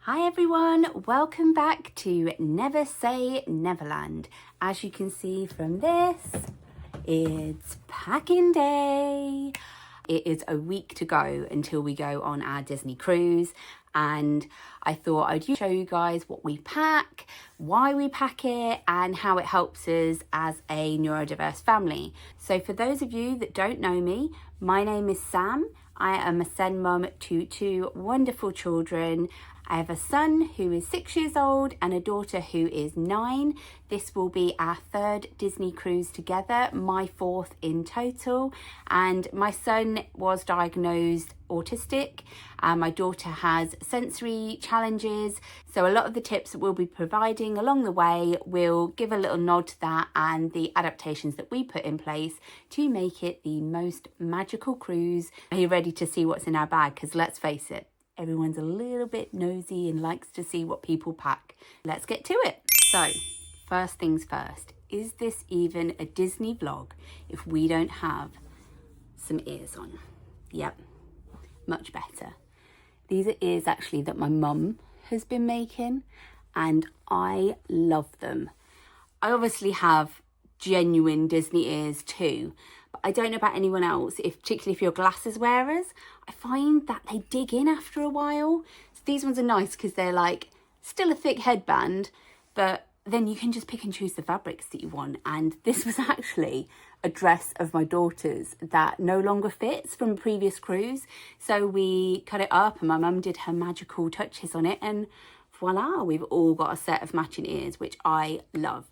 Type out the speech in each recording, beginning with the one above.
Hi everyone, welcome back to Never Say Neverland. As you can see from this, it's packing day. It is a week to go until we go on our Disney cruise, and I thought I'd show you guys what we pack, why we pack it, and how it helps us as a neurodiverse family. So for those of you that don't know me, my name is Sam. I am a Sen mum to two wonderful children. I have a son who is 6 years old and a daughter who is 9. This will be our third Disney cruise together, my fourth in total. And my son was diagnosed autistic. My daughter has sensory challenges. So a lot of the tips that we'll be providing along the way will give a little nod to that and the adaptations that we put in place to make it the most magical cruise. Are you ready to see what's in our bag? Because let's face it, everyone's a little bit nosy and likes to see what people pack. Let's get to it. So, first things first, is this even a Disney vlog if we don't have some ears on? Yep, much better. These are ears actually that my mum has been making and I love them. I obviously have genuine Disney ears too, but I don't know about anyone else, particularly if you're glasses wearers. I find that they dig in after a while. So these ones are nice because they're like still a thick headband, but then you can just pick and choose the fabrics that you want. And this was actually a dress of my daughter's that no longer fits from a previous cruise. So we cut it up and my mum did her magical touches on it, and voila, we've all got a set of matching ears, which I love.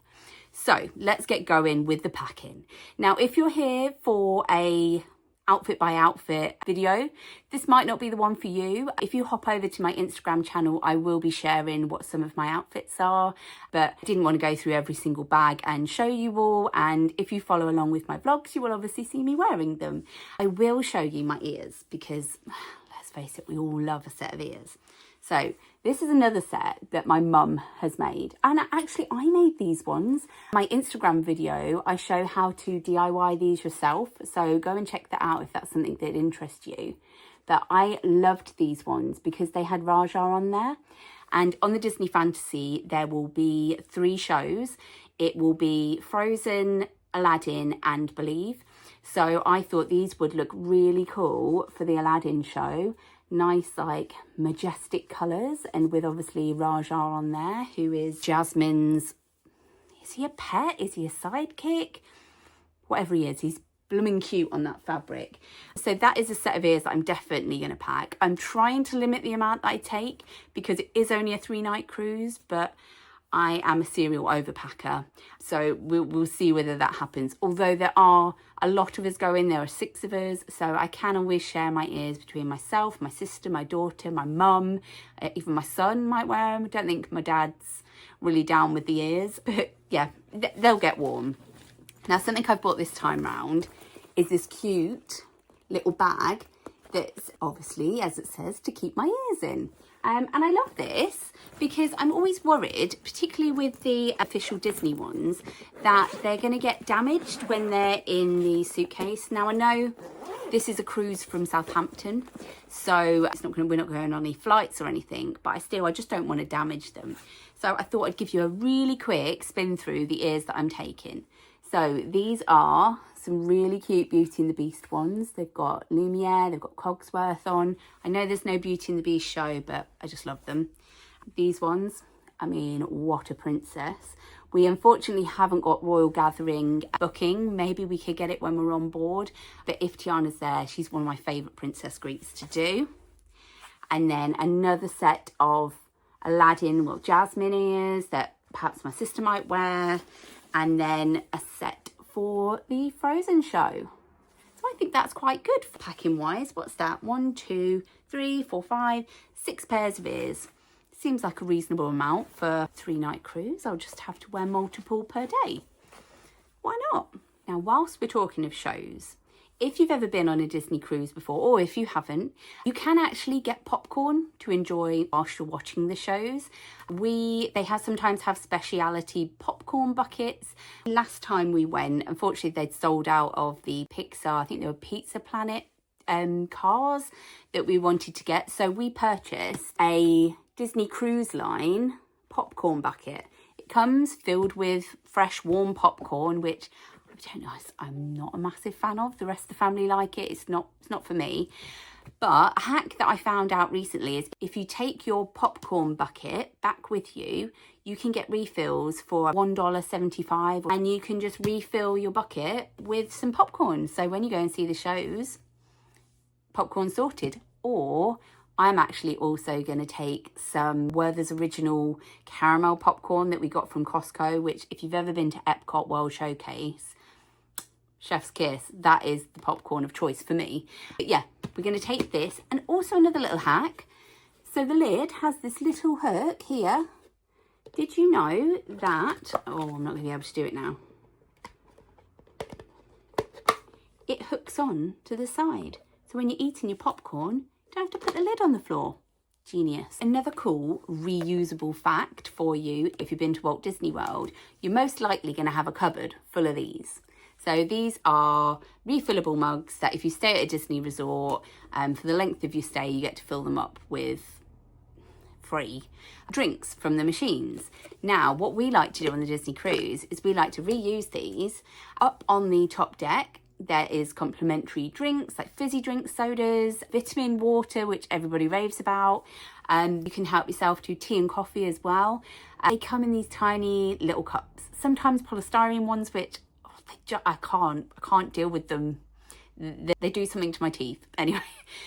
So let's get going with the packing. Now, if you're here for a outfit by outfit video, this might not be the one for you. If you hop over to my Instagram channel, I will be sharing what some of my outfits are, but I didn't want to go through every single bag and show you all. And if you follow along with my vlogs, you will obviously see me wearing them. I will show you my ears because let's face it, we all love a set of ears. So this is another set that my mum has made. And actually, I made these ones. My Instagram video, I show how to DIY these yourself. So go and check that out if that's something that interests you. But I loved these ones because they had Raja on there. And on the Disney Fantasy, there will be 3 shows. It will be Frozen, Aladdin and Believe. So I thought these would look really cool for the Aladdin show. Nice, like, majestic colours, and with obviously Raja on there, who is Jasmine's, is he a pet? Is he a sidekick? Whatever he is, he's blooming cute on that fabric. So that is a set of ears that I'm definitely going to pack. I'm trying to limit the amount that I take because it is only a 3-night cruise, but I am a serial overpacker, so we'll see whether that happens. Although there are a lot of us going, there are 6 of us, so I can always share my ears between myself, my sister, my daughter, my mum, even my son might wear them. I don't think my dad's really down with the ears, but yeah, they'll get warm. Now, something I've bought this time round is this cute little bag that's obviously, as it says, to keep my ears in. And I love this because I'm always worried, particularly with the official Disney ones, that they're going to get damaged when they're in the suitcase. Now, I know this is a cruise from Southampton, so we're not going on any flights or anything, but I just don't want to damage them. So I thought I'd give you a really quick spin through the ears that I'm taking. So these are some really cute Beauty and the Beast ones. They've got Lumiere, they've got Cogsworth on. I know there's no Beauty and the Beast show, but I just love them. These ones, I mean, what a princess. We unfortunately haven't got Royal Gathering booking. Maybe we could get it when we're on board. But if Tiana's there, she's one of my favourite princess greets to do. And then another set of Aladdin, well, Jasmine ears that perhaps my sister might wear. And then a set for the Frozen show. So I think that's quite good for packing wise. What's that? 1, 2, 3, 4, 5, 6 pairs of ears. Seems like a reasonable amount for a 3-night cruise. I'll just have to wear multiple per day. Why not? Now, whilst we're talking of shows, if you've ever been on a Disney cruise before, or if you haven't, you can actually get popcorn to enjoy whilst you're watching the shows. They sometimes have speciality popcorn buckets. Last time we went, unfortunately, they'd sold out of the Pixar, I think they were Pizza Planet cars that we wanted to get. So we purchased a Disney Cruise Line popcorn bucket. It comes filled with fresh warm popcorn, which I don't know, I'm not a massive fan of. The rest of the family like it. It's not for me. But a hack that I found out recently is if you take your popcorn bucket back with you, you can get refills for $1.75, and you can just refill your bucket with some popcorn. So when you go and see the shows, popcorn sorted. Or I'm actually also going to take some Werther's Original caramel popcorn that we got from Costco, which if you've ever been to Epcot World Showcase, chef's kiss, that is the popcorn of choice for me. But yeah, we're going to take this. And also another little hack. So the lid has this little hook here. Did you know that, oh, I'm not going to be able to do it now. It hooks on to the side. So when you're eating your popcorn, you don't have to put the lid on the floor. Genius. Another cool reusable fact for you, if you've been to Walt Disney World, you're most likely going to have a cupboard full of these. So these are refillable mugs that if you stay at a Disney resort, for the length of your stay, you get to fill them up with free drinks from the machines. Now, what we like to do on the Disney cruise is we like to reuse these. Up on the top deck, there is complimentary drinks like fizzy drinks, sodas, vitamin water, which everybody raves about. You can help yourself to tea and coffee as well. They come in these tiny little cups, sometimes polystyrene ones, which I can't deal with them. They do something to my teeth. Anyway,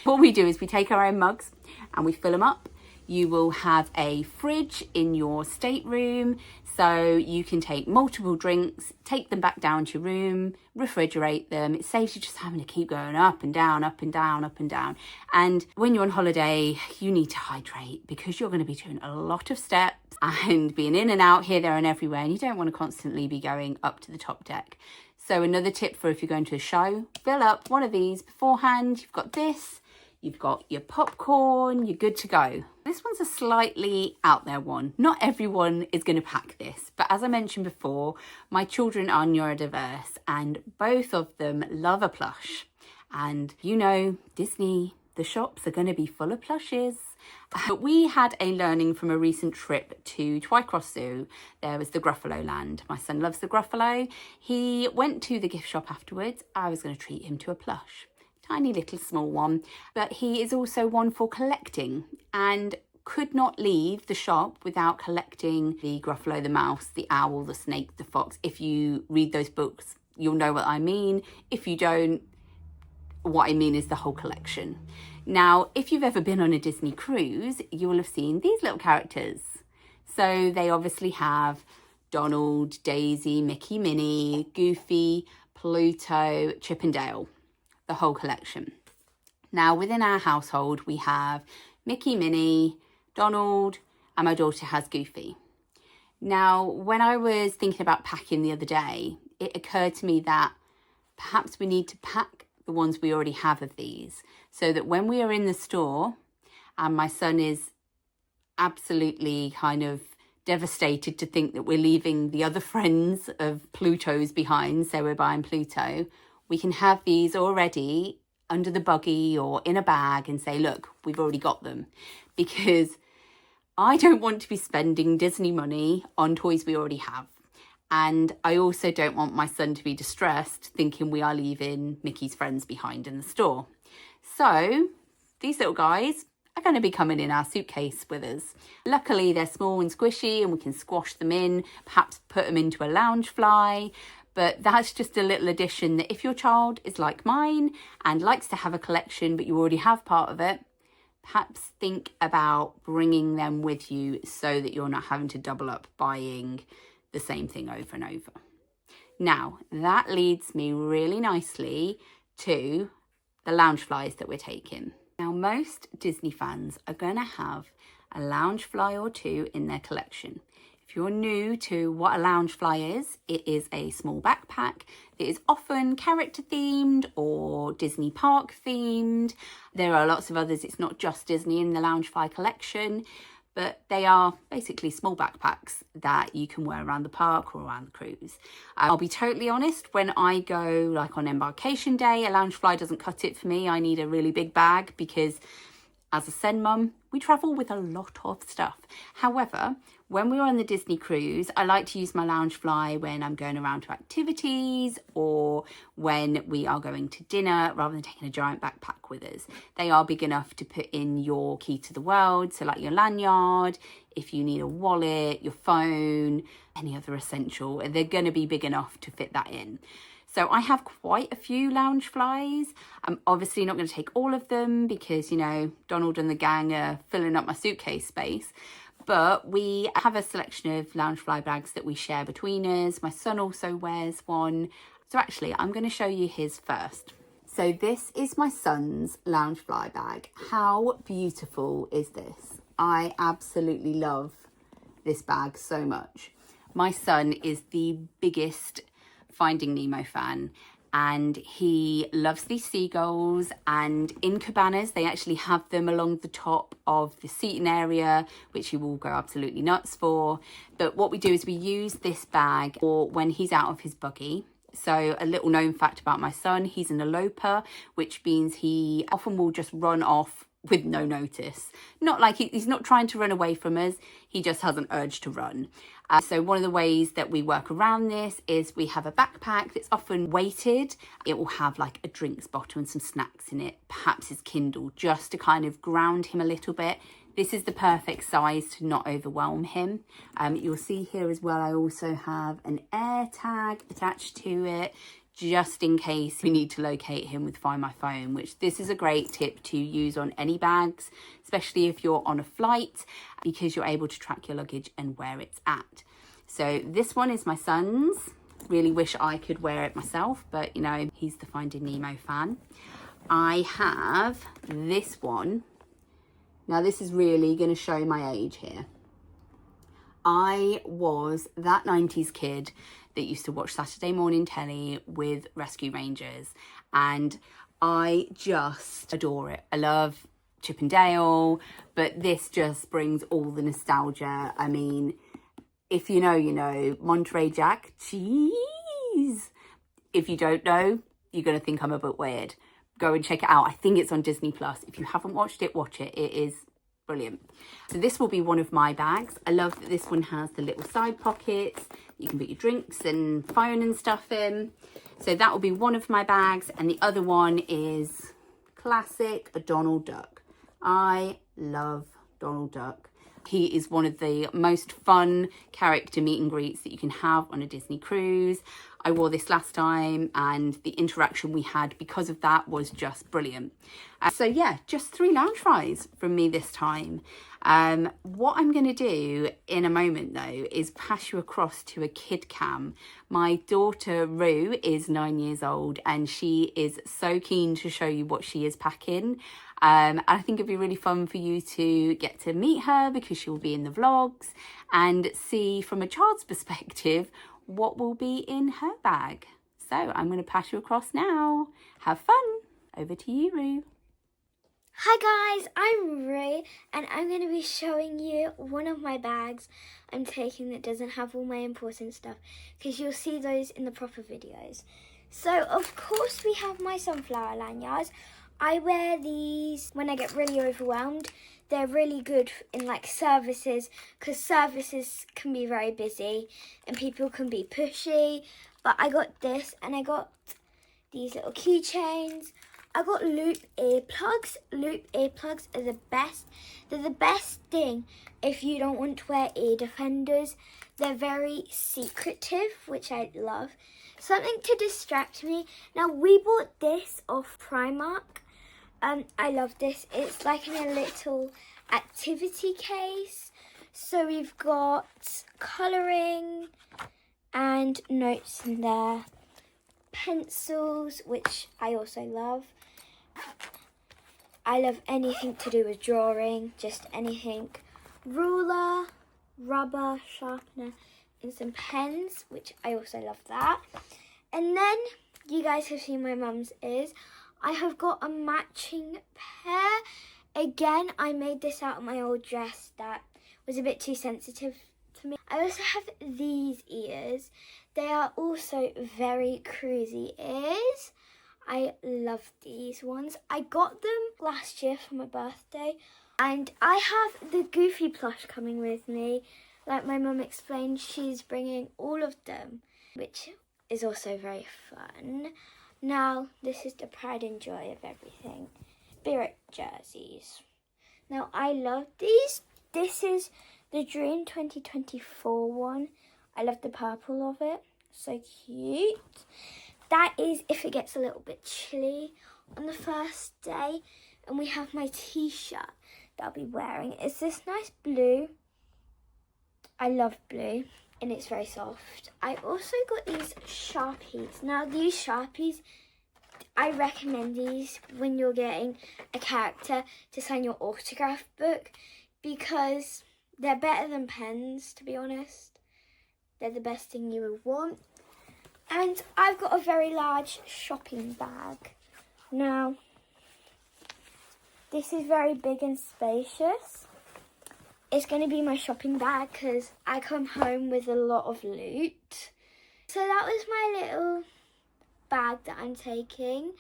what we do is we take our own mugs and we fill them up. You will have a fridge in your stateroom, so you can take multiple drinks, take them back down to your room, refrigerate them. It saves you just having to keep going up and down, up and down, up and down. And when you're on holiday, you need to hydrate because you're going to be doing a lot of steps and being in and out here, there and everywhere. And you don't want to constantly be going up to the top deck. So another tip for if you're going to a show, fill up one of these beforehand. You've got this. You've got your popcorn, you're good to go. This one's a slightly out there one. Not everyone is going to pack this, but as I mentioned before, my children are neurodiverse and both of them love a plush. And you know, Disney, the shops are going to be full of plushes. We had a learning from a recent trip to Twycross Zoo. There was the Gruffalo land. My son loves the Gruffalo. He went to the gift shop afterwards. I was going to treat him to a plush. Tiny little small one, but he is also one for collecting and could not leave the shop without collecting the Gruffalo, the mouse, the owl, the snake, the fox. If you read those books, you'll know what I mean. If you don't, what I mean is the whole collection. Now, if you've ever been on a Disney cruise, you will have seen these little characters. So they obviously have Donald, Daisy, Mickey, Minnie, Goofy, Pluto, Chip and Dale. The whole collection. Now, within our household, we have Mickey, Minnie, Donald, and my daughter has Goofy. Now, when I was thinking about packing the other day, it occurred to me that perhaps we need to pack the ones we already have of these so that when we are in the store and my son is absolutely kind of devastated to think that we're leaving the other friends of Pluto's behind, so we're buying Pluto, we can have these already under the buggy or in a bag and say, look, we've already got them. Because I don't want to be spending Disney money on toys we already have. And I also don't want my son to be distressed thinking we are leaving Mickey's friends behind in the store. So these little guys are going to be coming in our suitcase with us. Luckily, they're small and squishy and we can squash them in, perhaps put them into a Loungefly. But that's just a little addition that if your child is like mine and likes to have a collection, but you already have part of it, perhaps think about bringing them with you so that you're not having to double up buying the same thing over and over. Now, that leads me really nicely to the Loungeflies that we're taking. Now, most Disney fans are going to have a Loungefly or two in their collection. If you're new to what a Loungefly is, it is a small backpack that is often character themed or Disney park themed. There are lots of others. It's not just Disney in the Loungefly collection, but they are basically small backpacks that you can wear around the park or around the cruise. I'll be totally honest, when I go like on embarkation day, a Loungefly doesn't cut it for me. I need a really big bag because as a Sen mum, we travel with a lot of stuff. However, when we're on the Disney cruise, I like to use my Loungefly when I'm going around to activities or when we are going to dinner, rather than taking a giant backpack with us. They are big enough to put in your key to the world, so like your lanyard, if you need a wallet, your phone, any other essential, they're going to be big enough to fit that in. So I have quite a few Loungeflies. I'm obviously not going to take all of them because, you know, Donald and the gang are filling up my suitcase space. But we have a selection of Loungefly bags that we share between us. My son also wears one. So actually, I'm going to show you his first. So this is my son's Loungefly bag. How beautiful is this? I absolutely love this bag so much. My son is the biggest Finding Nemo fan, and he loves these seagulls, and in cabanas they actually have them along the top of the seating area, which he will go absolutely nuts for. But what we do is we use this bag for when he's out of his buggy. So a little known fact about my son, he's an eloper, which means he often will just run off with no notice. Not like he's not trying to run away from us, he just has an urge to run. So one of the ways that we work around this is we have a backpack that's often weighted. It will have like a drinks bottle and some snacks in it, perhaps his Kindle, just to kind of ground him a little bit. This is the perfect size to not overwhelm him. You'll see here as well, I also have an air tag attached to it, just in case we need to locate him with Find My Phone, which this is a great tip to use on any bags, especially if you're on a flight, because you're able to track your luggage and where it's at. So this one is my son's. Really wish I could wear it myself, but you know, he's the Finding Nemo fan. I have this one. Now this is really going to show my age here. I was that 90s kid that used to watch Saturday morning telly with Rescue Rangers, and I just adore it. I love Chip and Dale, but this just brings all the nostalgia. I mean, if you know, you know. Monterey Jack, jeez. If you don't know, you're going to think I'm a bit weird. Go and check it out. I think it's on Disney Plus. If you haven't watched it, watch it. It is brilliant. So this will be one of my bags. I love that this one has the little side pockets. You can put your drinks and phone and stuff in. So that will be one of my bags. And the other one is classic, a Donald Duck. I love Donald Duck. He is one of the most fun character meet and greets that you can have on a Disney cruise. I wore this last time and the interaction we had because of that was just brilliant. So yeah, just 3 Loungeflies from me this time. What I'm going to do in a moment though is pass you across to a kid cam. My daughter Rue is 9 years old and she is so keen to show you what she is packing. I think it'd be really fun for you to get to meet her because she will be in the vlogs and see from a child's perspective what will be in her bag. So I'm going to pass you across now. Have fun. Over to you, Rue. Hi guys, I'm Rue and I'm going to be showing you one of my bags I'm taking that doesn't have all my important stuff because you'll see those in the proper videos. So of course we have my sunflower lanyards. I wear these when I get really overwhelmed. They're really good in like services because services can be very busy and people can be pushy. But I got this and I got these little keychains. I got loop earplugs. Loop earplugs are the best. They're the best thing if you don't want to wear ear defenders. They're very secretive, which I love. Something to distract me. Now we bought this off Primark. I love this. It's like in a little activity case. So we've got colouring and notes in there. Pencils, which I also love. I love anything to do with drawing, just anything. Ruler, rubber, sharpener, and some pens, which I also love that. And then, you guys have seen my mum's ears. I have got a matching pair. Again, I made this out of my old dress that was a bit too sensitive to me. I also have these ears. They are also very cruisy ears. I love these ones. I got them last year for my birthday And I have the Goofy plush coming with me. Like my mum explained, she's bringing all of them, which is also very fun. Now, this is the pride and joy of everything. Spirit jerseys. Now, I love these. This is the Dream 2024 one. I love the purple of it. So cute. That is if it gets a little bit chilly on the first day. And we have my t-shirt that I'll be wearing. It's this nice blue. I love blue and it's very soft. I also got these Sharpies. Now these Sharpies, I recommend these when you're getting a character to sign your autograph book because they're better than pens, to be honest. They're the best thing you would want. And I've got a very large shopping bag. Now, this is very big and spacious. It's going to be my shopping bag because I come home with a lot of loot. So that was my little bag that I'm taking.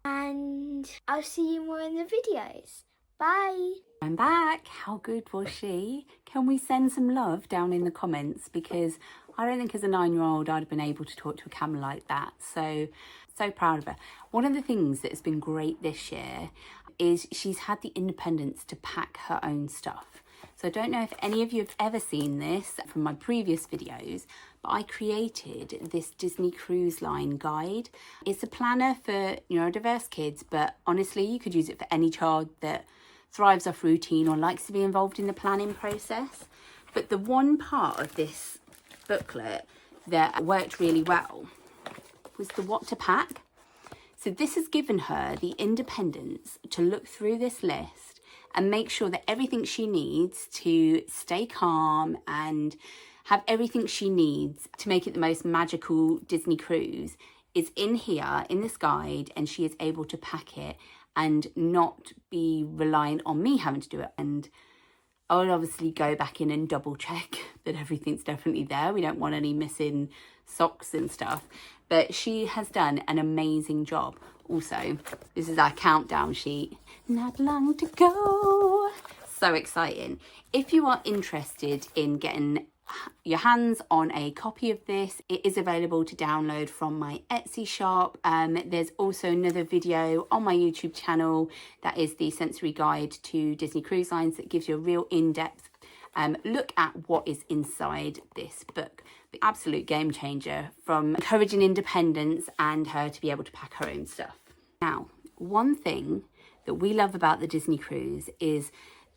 And I'll see you more in the videos. Bye. I'm back. How good was she? Can we send some love down in the comments? Because I don't think as a 9-year-old I'd have been able to talk to a camera like that. So proud of her. One of the things that has been great this year is she's had the independence to pack her own stuff. So I don't know if any of you have ever seen this from my previous videos, but I created this Disney Cruise Line guide. It's a planner for neurodiverse kids, but honestly, you could use it for any child that thrives off routine or likes to be involved in the planning process. But the one part of this booklet that worked really well was the what to pack. So this has given her the independence to look through this list and make sure that everything she needs to stay calm and have everything she needs to make it the most magical Disney cruise is in here in this guide, and she is able to pack it and not be reliant on me having to do it. And I will obviously go back in and double check that everything's definitely there. We don't want any missing socks and stuff. But she has done an amazing job. Also, this is our countdown sheet. Not long to go. So exciting. If you are interested in getting your hands on a copy of this, it is available to download from my Etsy shop. There's also another video on my YouTube channel that is the sensory guide to Disney Cruise Lines that gives you a real in-depth look at what is inside this book. The absolute game changer from encouraging independence and her to be able to pack her own stuff. Now, one thing that we love about the Disney cruise is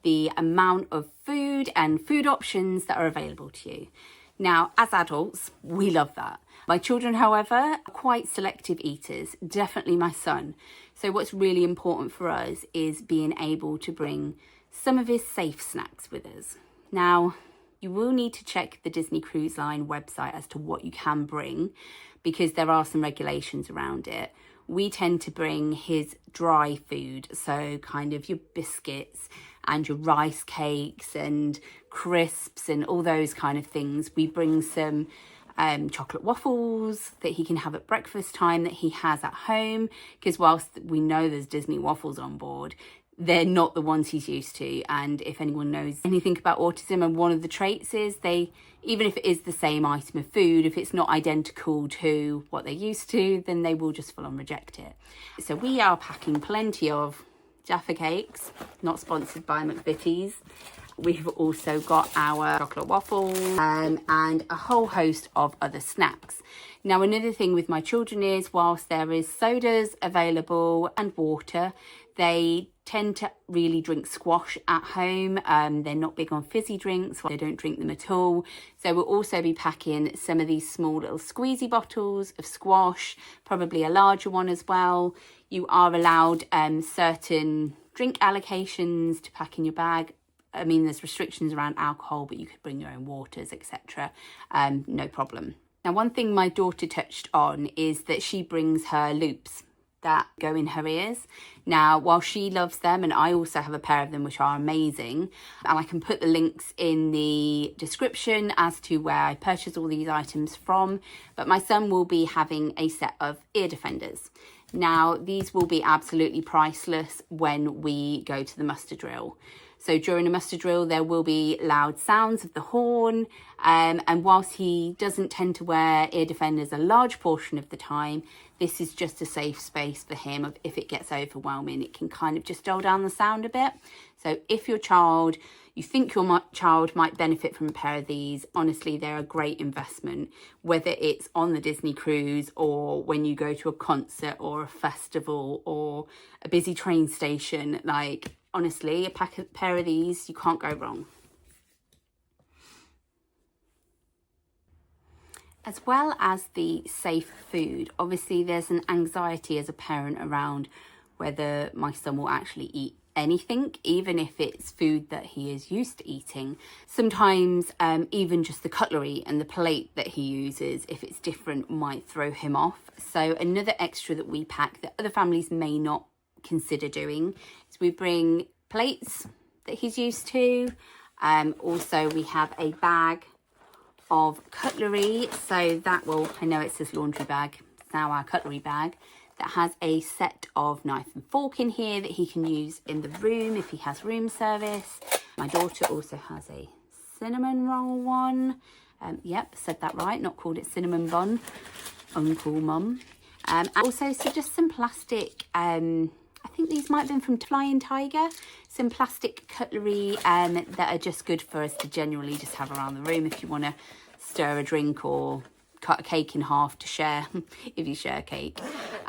the amount of food and food options that are available to you. Now, as adults, we love that. My children, however, are quite selective eaters, definitely my son. So what's really important for us is being able to bring some of his safe snacks with us. Now, you will need to check the Disney Cruise Line website as to what you can bring, because there are some regulations around it. We tend to bring his dry food, so kind of your biscuits and your rice cakes and crisps and all those kind of things. We bring some chocolate waffles that he can have at breakfast time that he has at home, because whilst we know there's Disney waffles on board, they're not the ones he's used to. And if anyone knows anything about autism, and one of the traits is even if it is the same item of food, if it's not identical to what they're used to, then they will just full on reject it. So we are packing plenty of Jaffa cakes, not sponsored by McVitie's. We've also got our chocolate waffles and a whole host of other snacks. Now, another thing with my children is, whilst there is sodas available and water, they tend to really drink squash at home. They're not big on fizzy drinks. They don't drink them at all. So we'll also be packing some of these small little squeezy bottles of squash, probably a larger one as well. You are allowed certain drink allocations to pack in your bag. I mean, there's restrictions around alcohol, but you could bring your own waters, etc. No problem. Now, one thing my daughter touched on is that she brings her loops that go in her ears. Now, while she loves them, and I also have a pair of them which are amazing, and I can put the links in the description as to where I purchased all these items from, but my son will be having a set of ear defenders. Now, these will be absolutely priceless when we go to the muster drill. So during a muster drill, there will be loud sounds of the horn. And whilst he doesn't tend to wear ear defenders a large portion of the time, this is just a safe space for him. If it gets overwhelming, it can kind of just dull down the sound a bit. So if you think your child might benefit from a pair of these, honestly, they're a great investment, whether it's on the Disney cruise or when you go to a concert or a festival or a busy train station. Like, honestly, a pair of these, you can't go wrong. As well as the safe food, obviously there's an anxiety as a parent around whether my son will actually eat anything, even if it's food that he is used to eating. Sometimes even just the cutlery and the plate that he uses, if it's different, might throw him off. So another extra that we pack that other families may not consider doing is we bring plates that he's used to. Also, we have a bag of cutlery, so that will, I know it says laundry bag, it's now our cutlery bag, that has a set of knife and fork in here that he can use in the room if he has room service. My daughter also has a cinnamon roll one. Yep, said that right, not called it cinnamon bun. Uncool mum. And also, so just some plastic, I think these might have been from Flying Tiger, some plastic cutlery that are just good for us to generally just have around the room if you want to stir a drink or cut a cake in half to share if you share cake.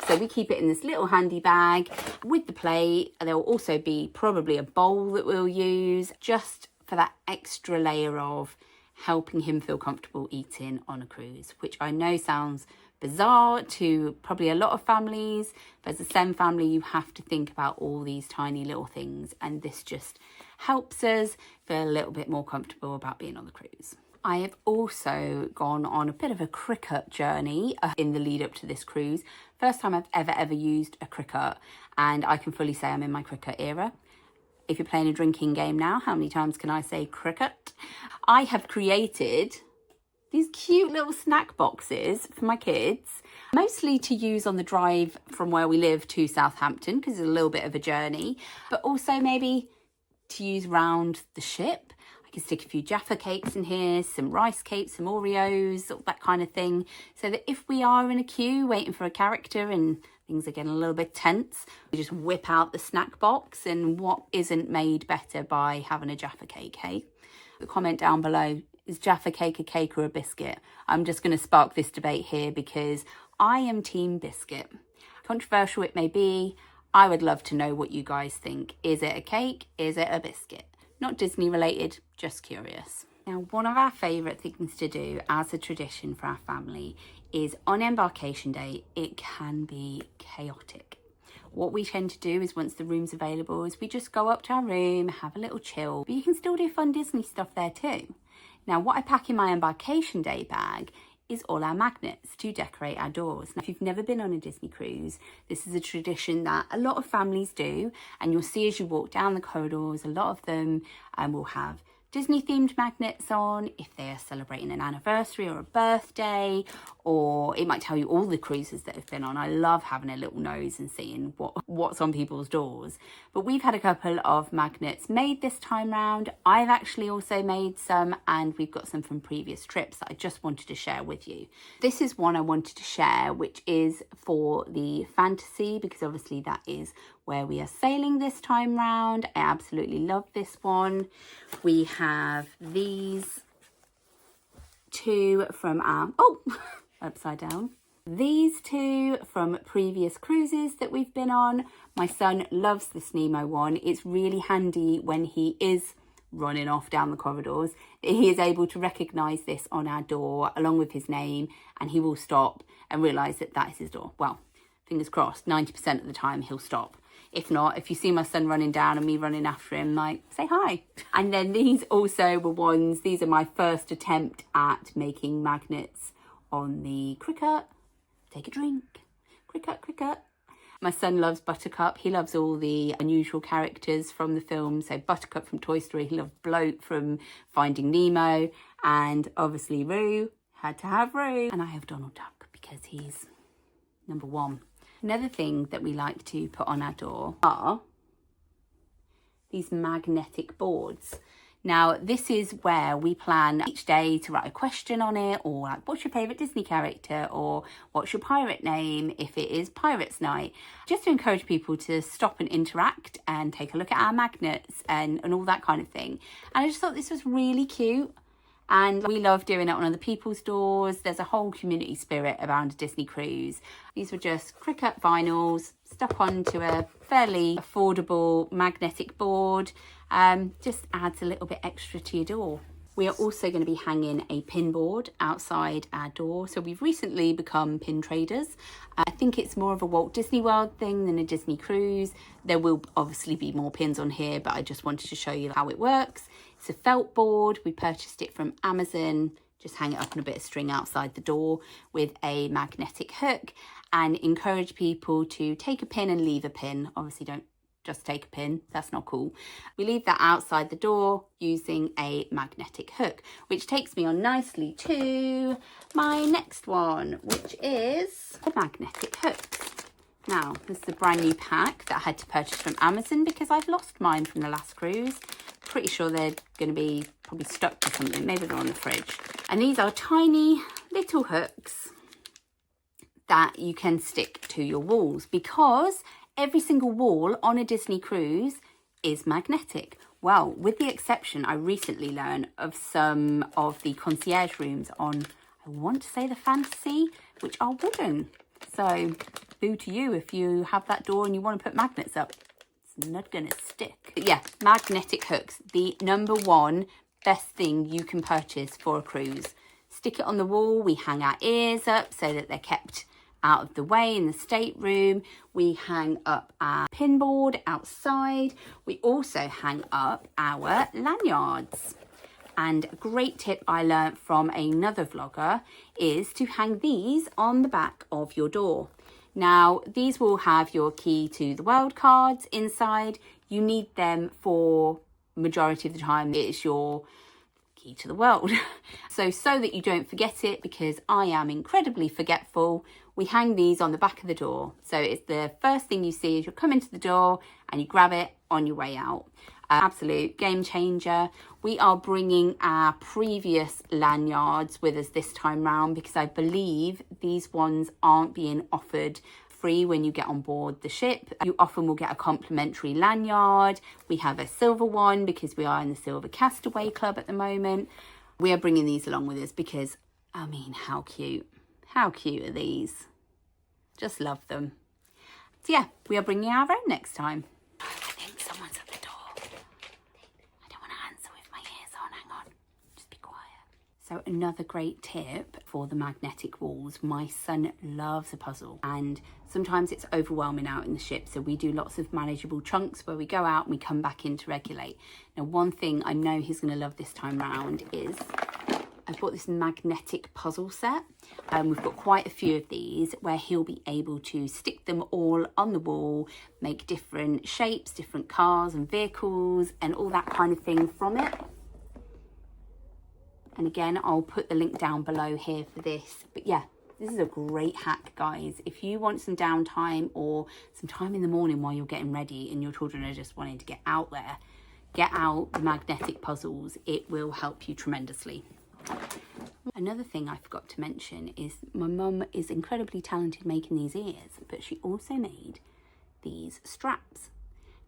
So we keep it in this little handy bag with the plate. There will also be probably a bowl that we'll use just for that extra layer of helping him feel comfortable eating on a cruise, which I know sounds bizarre to probably a lot of families, but as a SEN family you have to think about all these tiny little things, and this just helps us feel a little bit more comfortable about being on the cruise. I have also gone on a bit of a cricket journey in the lead up to this cruise. First time I've ever used a cricket, and I can fully say I'm in my cricket era. If you're playing a drinking game now, how many times can I say cricket? I have created these cute little snack boxes for my kids, mostly to use on the drive from where we live to Southampton, because it's a little bit of a journey, but also maybe to use round the ship. I can stick a few Jaffa cakes in here, some rice cakes, some Oreos, that kind of thing, so that if we are in a queue waiting for a character and things are getting a little bit tense, we just whip out the snack box, and what isn't made better by having a Jaffa cake, hey? Comment down below, is Jaffa cake a cake or a biscuit? I'm just going to spark this debate here because I am team biscuit. Controversial it may be, I would love to know what you guys think. Is it a cake? Is it a biscuit? Not Disney related, just curious. Now, one of our favourite things to do as a tradition for our family is on embarkation day, it can be chaotic. What we tend to do is once the room's available is we just go up to our room, have a little chill, but you can still do fun Disney stuff there too. Now, what I pack in my embarkation day bag is all our magnets to decorate our doors. Now, if you've never been on a Disney cruise, this is a tradition that a lot of families do, and you'll see as you walk down the corridors, a lot of them will have Disney themed magnets on if they are celebrating an anniversary or a birthday, or it might tell you all the cruises that have been on. I love having a little nose and seeing what's on people's doors. But we've had a couple of magnets made this time round. I've actually also made some, and we've got some from previous trips that I just wanted to share with you. This is one I wanted to share, which is for the fantasy, because obviously that is where we are sailing this time round. I absolutely love this one. We have these two from our, upside down. These two from previous cruises that we've been on. My son loves this Nemo one. It's really handy when he is running off down the corridors. He is able to recognise this on our door along with his name, and he will stop and realise that that is his door. Well, fingers crossed, 90% of the time he'll stop. If not, if you see my son running down and me running after him, like, say hi. And then these also were ones, these are my first attempt at making magnets on the cricket. Take a drink. Cricket, cricket. My son loves Buttercup. He loves all the unusual characters from the film. So Buttercup from Toy Story. He loved Bloat from Finding Nemo. And obviously Roo. Had to have Roo. And I have Donald Duck because he's number one. Another thing that we like to put on our door are these magnetic boards. Now, this is where we plan each day to write a question on it, or like, what's your favourite Disney character, or what's your pirate name if it is Pirates Night, just to encourage people to stop and interact and take a look at our magnets and all that kind of thing. And I just thought this was really cute. And we love doing it on other people's doors. There's a whole community spirit around a Disney cruise. These were just cricut vinyls stuck onto a fairly affordable magnetic board. Just adds a little bit extra to your door. We are also going to be hanging a pin board outside our door. So we've recently become pin traders. I think it's more of a Walt Disney World thing than a Disney cruise. There will obviously be more pins on here, but I just wanted to show you how it works. It's a felt board. We purchased it from Amazon. Just hang it up on a bit of string outside the door with a magnetic hook, and encourage people to take a pin and leave a pin. Obviously don't just take a pin, that's not cool. We leave that outside the door using a magnetic hook, which takes me on nicely to my next one, which is the magnetic hooks. Now, this is a brand new pack that I had to purchase from Amazon because I've lost mine from the last cruise. Pretty sure they're going to be probably stuck to something, maybe they're on the fridge. And these are tiny little hooks that you can stick to your walls, because every single wall on a Disney cruise is magnetic. Well, with the exception, I recently learned, of some of the concierge rooms on, I want to say the Fantasy, which are wooden. So, boo to you if you have that door and you want to put magnets up. It's not going to stick. But yeah, magnetic hooks, the number one best thing you can purchase for a cruise. Stick it on the wall. We hang our ears up so that they're kept out of the way in the stateroom. We hang up our pin board outside. We also hang up our lanyards. And a great tip I learnt from another vlogger is to hang these on the back of your door. Now, these will have your key to the world cards inside. You need them for majority of the time. It's your key to the world. So that you don't forget it, because I am incredibly forgetful, we hang these on the back of the door. So it's the first thing you see as you come into the door and you grab it on your way out. Absolute game changer. We are bringing our previous lanyards with us this time round, because I believe these ones aren't being offered free when you get on board the ship. You often will get a complimentary lanyard. We have a silver one because we are in the Silver Castaway Club at the moment. We are bringing these along with us because, I mean, how cute. How cute are these? Just love them. So yeah, we are bringing our own next time. I think someone's at the door. I don't want to answer with my ears on. Hang on. Just be quiet. So another great tip for the magnetic walls. My son loves a puzzle, and sometimes it's overwhelming out in the ship. So we do lots of manageable chunks where we go out and we come back in to regulate. Now, one thing I know he's going to love this time round is I bought this magnetic puzzle set. We've got quite a few of these where he'll be able to stick them all on the wall, make different shapes, different cars and vehicles and all that kind of thing from it. And again, I'll put the link down below here for this. But yeah, this is a great hack, guys. If you want some downtime or some time in the morning while you're getting ready and your children are just wanting to get out there, get out the magnetic puzzles. It will help you tremendously. Another thing I forgot to mention is my mum is incredibly talented making these ears, but she also made these straps.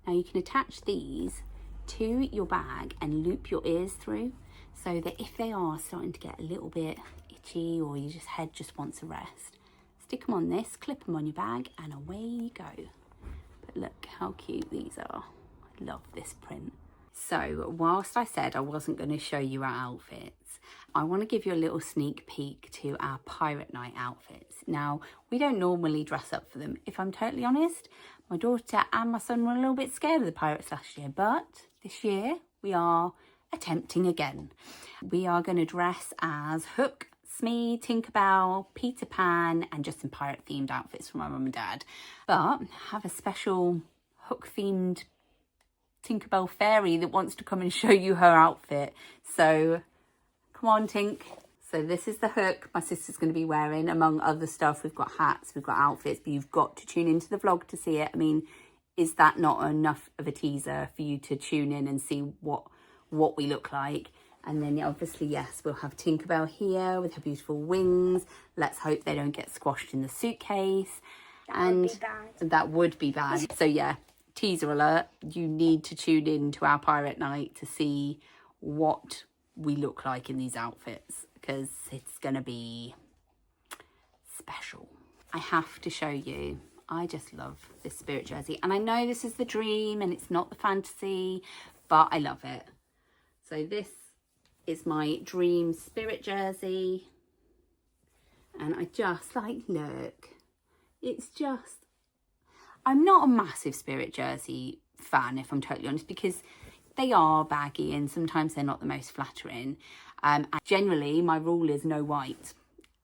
Now you can attach these to your bag and loop your ears through, so that if they are starting to get a little bit itchy or your head just wants a rest, stick them on this, clip them on your bag, and away you go. But look how cute these are. I love this print. So whilst I said I wasn't going to show you our outfits, I want to give you a little sneak peek to our Pirate Night outfits. Now, we don't normally dress up for them. If I'm totally honest, my daughter and my son were a little bit scared of the pirates last year, but this year we are attempting again. We are going to dress as Hook, Smee, Tinkerbell, Peter Pan, and just some pirate themed outfits for my mum and dad. But have a special Hook themed Tinkerbell fairy that wants to come and show you her outfit. So come on, Tink. So this is the Hook my sister's going to be wearing, among other stuff. We've got hats, we've got outfits, but you've got to tune into the vlog to see it. I mean, is that not enough of a teaser for you to tune in and see what we look like? And then obviously, yes, we'll have Tinkerbell here with her beautiful wings. Let's hope they don't get squashed in the suitcase. That would be bad. So yeah, teaser alert, you need to tune in to our Pirate Night to see what we look like in these outfits, because it's going to be special. I have to show you, I just love this spirit jersey. And I know this is the dream and it's not the fantasy, but I love it. So this is my dream spirit jersey. And I just like, look, it's just, I'm not a massive spirit jersey fan, if I'm totally honest, because they are baggy and sometimes they're not the most flattering. And generally, my rule is no white.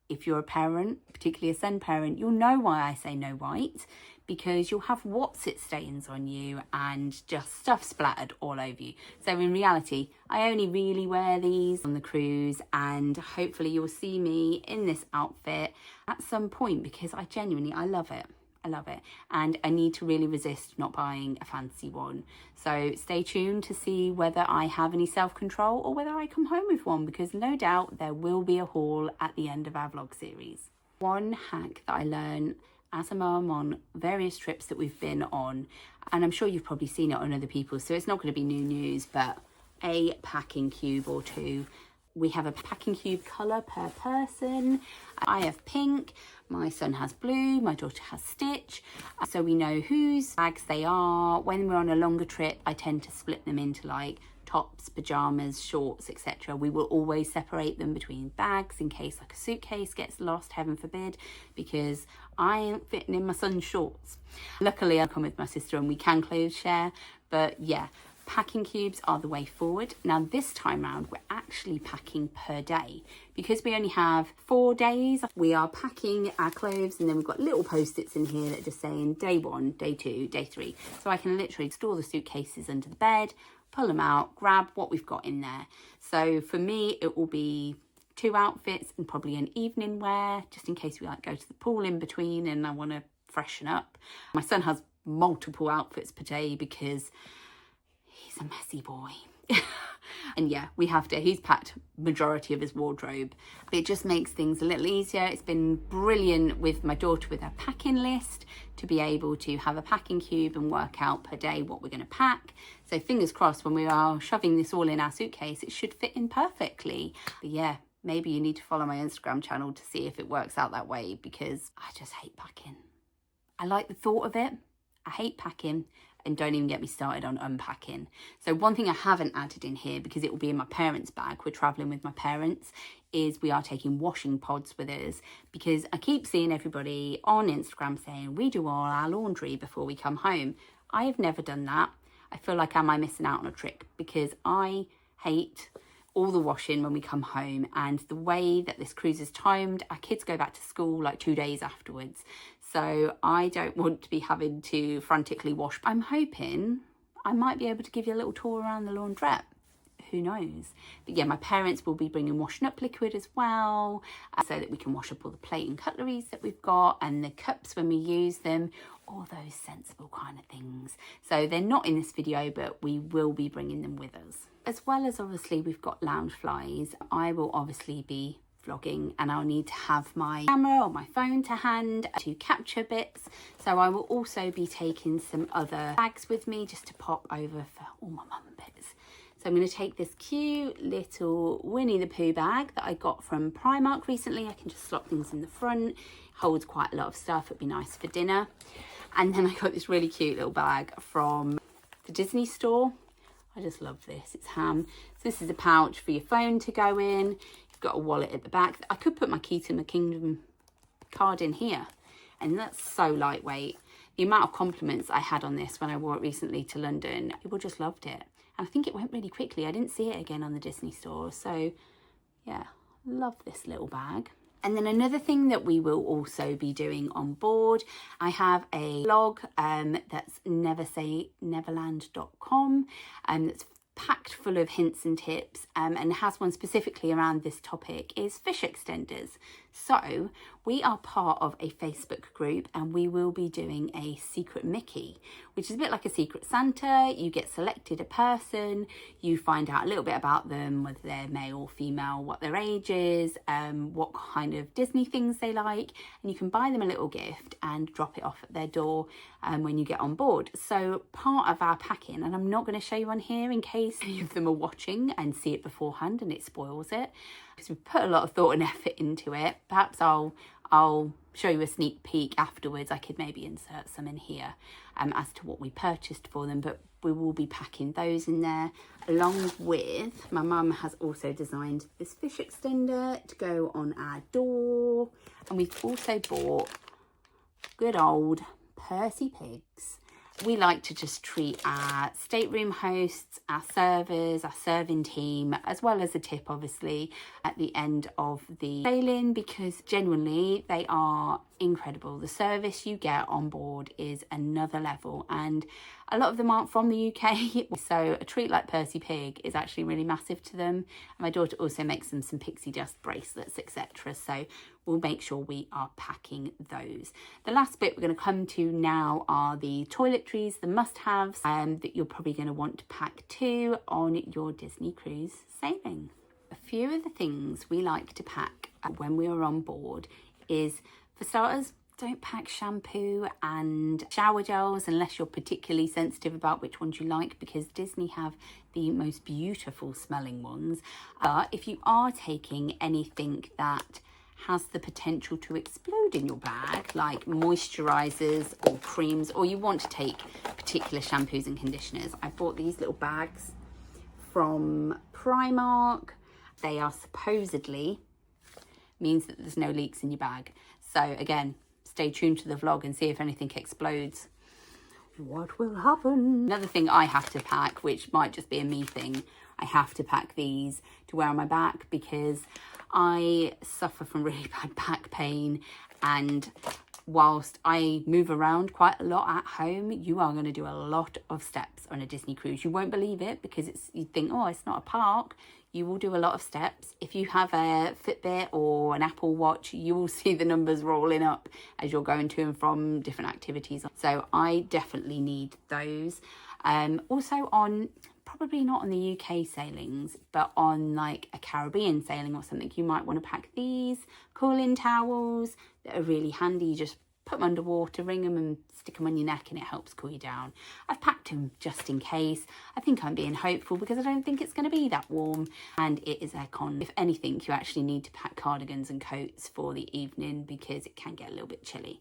If you're a parent, particularly a son parent, you'll know why I say no white, because you'll have what's-it stains on you and just stuff splattered all over you. So in reality, I only really wear these on the cruise, and hopefully you'll see me in this outfit at some point, because I love it. I love it. And I need to really resist not buying a fancy one. So stay tuned to see whether I have any self-control or whether I come home with one, because no doubt there will be a haul at the end of our vlog series. One hack that I learned as a mum on various trips that we've been on, and I'm sure you've probably seen it on other people, so it's not going to be new news, but a packing cube or two. We have a packing cube colour per person. I have pink, my son has blue, my daughter has stitch. So we know whose bags they are. When we're on a longer trip, I tend to split them into like tops, pyjamas, shorts, etc. We will always separate them between bags in case like a suitcase gets lost, heaven forbid, because I ain't fitting in my son's shorts. Luckily, I come with my sister and we can clothes share, but yeah, packing cubes are the way forward. Now this time round, we're actually packing per day. Because we only have 4 days, we are packing our clothes, and then we've got little post-its in here that just saying day 1, day 2, day 3. So I can literally store the suitcases under the bed, pull them out, grab what we've got in there. So for me, it will be 2 outfits and probably an evening wear, just in case we like go to the pool in between and I want to freshen up. My son has multiple outfits per day because he's a messy boy. And yeah, he's packed majority of his wardrobe. It just makes things a little easier. It's been brilliant with my daughter with her packing list to be able to have a packing cube and work out per day what we're going to pack. So fingers crossed, when we are shoving this all in our suitcase, it should fit in perfectly. But yeah, maybe you need to follow my Instagram channel to see if it works out that way, because I just hate packing. I like the thought of it. I hate packing. And don't even get me started on unpacking. So one thing I haven't added in here, because it will be in my parents' bag, we're traveling with my parents, is we are taking washing pods with us, because I keep seeing everybody on Instagram saying we do all our laundry before we come home. I have never done that. I feel like, am I missing out on a trick? Because I hate all the washing when we come home, and the way that this cruise is timed, our kids go back to school like 2 days afterwards. So I don't want to be having to frantically wash. I'm hoping I might be able to give you a little tour around the laundrette. Who knows? But yeah, my parents will be bringing washing up liquid as well, so that we can wash up all the plate and cutleries that we've got, and the cups when we use them, all those sensible kind of things. So they're not in this video, but we will be bringing them with us. As well as obviously we've got Loungeflies. I will obviously be vlogging, and I'll need to have my camera or my phone to hand to capture bits. So I will also be taking some other bags with me just to pop over for all my mum bits. So I'm going to take this cute little Winnie the Pooh bag that I got from Primark recently. I can just slot things in the front. Holds quite a lot of stuff. It'd be nice for dinner. And then I got this really cute little bag from the Disney store. I just love this. It's ham. So this is a pouch for your phone to go in. You've got a wallet at the back. I could put my Key to my Kingdom card in here. And that's so lightweight. The amount of compliments I had on this when I wore it recently to London, people just loved it. And I think it went really quickly. I didn't see it again on the Disney store. So yeah, love this little bag. And then another thing that we will also be doing on board, I have a blog that's neversayneverland.com, that's packed full of hints and tips, and has one specifically around this topic, is fish extenders. So we are part of a Facebook group and we will be doing a secret Mickey, which is a bit like a secret Santa. You get selected a person, you find out a little bit about them, whether they're male or female, what their age is, what kind of Disney things they like, and you can buy them a little gift and drop it off at their door when you get on board. So part of our packing, and I'm not going to show you on here in case any of them are watching and see it beforehand and it spoils it, because we've put a lot of thought and effort into it. Perhaps I'll show you a sneak peek afterwards. I could maybe insert some in here as to what we purchased for them, but we will be packing those in there, along with my mum has also designed this fish extender to go on our door, and we've also bought good old Percy pigs. We like to just treat our stateroom hosts, our servers, our serving team, as well as a tip obviously at the end of the sailing, because genuinely they are incredible. The service you get on board is another level, and a lot of them aren't from the UK, so a treat like Percy Pig is actually really massive to them. And my daughter also makes them some pixie dust bracelets, etc. So we'll make sure we are packing those. The last bit we're going to come to now are the toiletries, the must-haves that you're probably going to want to pack too on your Disney cruise sailing. A few of the things we like to pack when we are on board is, for starters, don't pack shampoo and shower gels unless you're particularly sensitive about which ones you like, because Disney have the most beautiful smelling ones. But if you are taking anything that has the potential to explode in your bag, like moisturizers or creams, or you want to take particular shampoos and conditioners, I bought these little bags from Primark. They are supposedly means that there's no leaks in your bag. So again, stay tuned to the vlog and see if anything explodes. What will happen? Another thing I have to pack, which might just be a me thing, I have to pack these to wear on my back because I suffer from really bad back pain, and whilst I move around quite a lot at home, you are going to do a lot of steps on a Disney cruise. You won't believe it because you think, oh, it's not a park. You will do a lot of steps. If you have a Fitbit or an Apple Watch, you will see the numbers rolling up as you're going to and from different activities. So I definitely need those. Also on, probably not on the UK sailings, but on like a Caribbean sailing or something, you might want to pack these cooling towels that are really handy. You just put them underwater, wring them and stick them on your neck and it helps cool you down. I've packed them just in case. I think I'm being hopeful because I don't think it's going to be that warm, and it is aircon. If anything, you actually need to pack cardigans and coats for the evening because it can get a little bit chilly.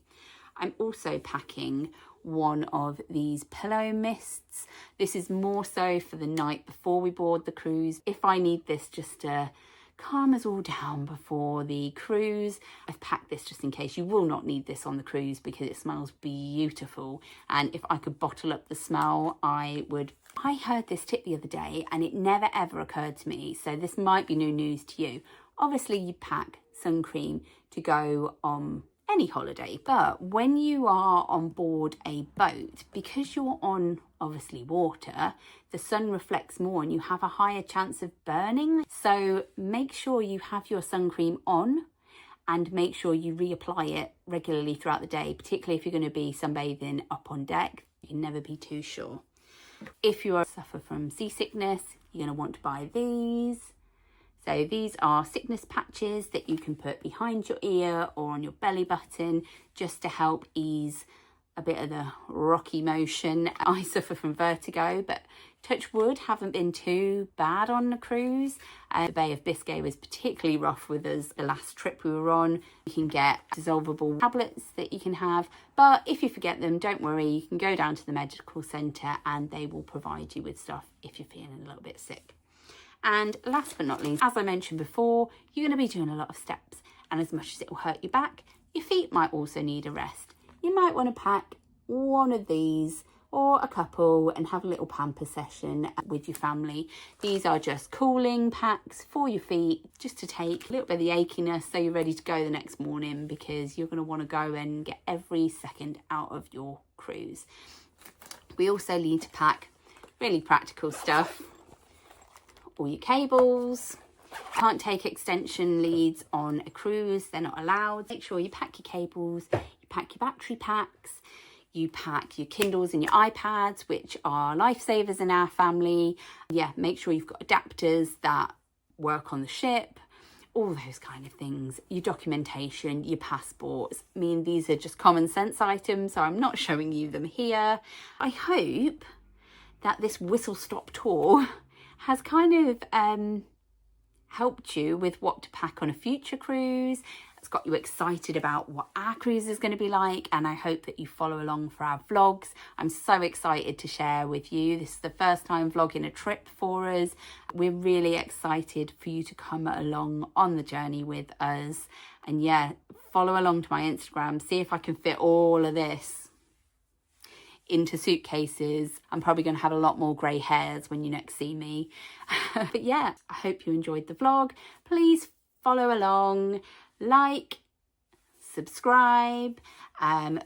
I'm also packing one of these pillow mists. This is more so for the night before we board the cruise. If I need this just to calm us all down before the cruise, I've packed this just in case. You will not need this on the cruise because it smells beautiful, and if I could bottle up the smell, I would. I heard this tip the other day and it never ever occurred to me, so this might be new news to you. Obviously you pack sun cream to go on any holiday, but when you are on board a boat, because you're on obviously water, the sun reflects more and you have a higher chance of burning. So make sure you have your sun cream on and make sure you reapply it regularly throughout the day, particularly if you're going to be sunbathing up on deck. You can never be too sure. If you suffer from seasickness, you're going to want to buy these. So these are sickness patches that you can put behind your ear or on your belly button just to help ease a bit of the rocky motion. I suffer from vertigo, but touch wood, haven't been too bad on the cruise. The Bay of Biscay was particularly rough with us the last trip we were on. You can get dissolvable tablets that you can have, but if you forget them, don't worry, you can go down to the medical centre and they will provide you with stuff if you're feeling a little bit sick. And last but not least, as I mentioned before, you're going to be doing a lot of steps, and as much as it will hurt your back, your feet might also need a rest. You might want to pack one of these or a couple and have a little pamper session with your family. These are just cooling packs for your feet, just to take a little bit of the achiness so you're ready to go the next morning, because you're going to want to go and get every second out of your cruise. We also need to pack really practical stuff. All your cables, Can't take extension leads on a cruise, they're not allowed. Make sure you pack your cables, you pack your battery packs, you pack your Kindles and your iPads, which are lifesavers in our family. Yeah, make sure you've got adapters that work on the ship, all those kind of things. Your documentation, your passports. I mean, these are just common sense items, so I'm not showing you them here. I hope that this whistle-stop tour has kind of helped you with what to pack on a future cruise. It's got you excited about what our cruise is going to be like, and I hope that you follow along for our vlogs. I'm so excited to share with you. This is the first time vlogging a trip for us. We're really excited for you to come along on the journey with us. And yeah, follow along to my Instagram, see if I can fit all of this into suitcases. I'm probably going to have a lot more grey hairs when you next see me. But yeah, I hope you enjoyed the vlog. Please follow along, like, subscribe,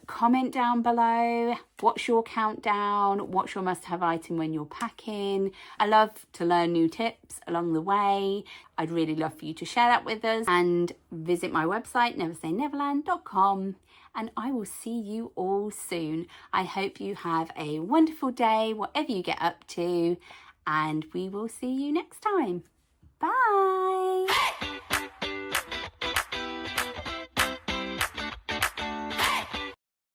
comment down below. What's your countdown? What's your must-have item when you're packing? I love to learn new tips along the way. I'd really love for you to share that with us, and visit my website, neversayneverland.com. And I will see you all soon. I hope you have a wonderful day, whatever you get up to, and we will see you next time. Bye.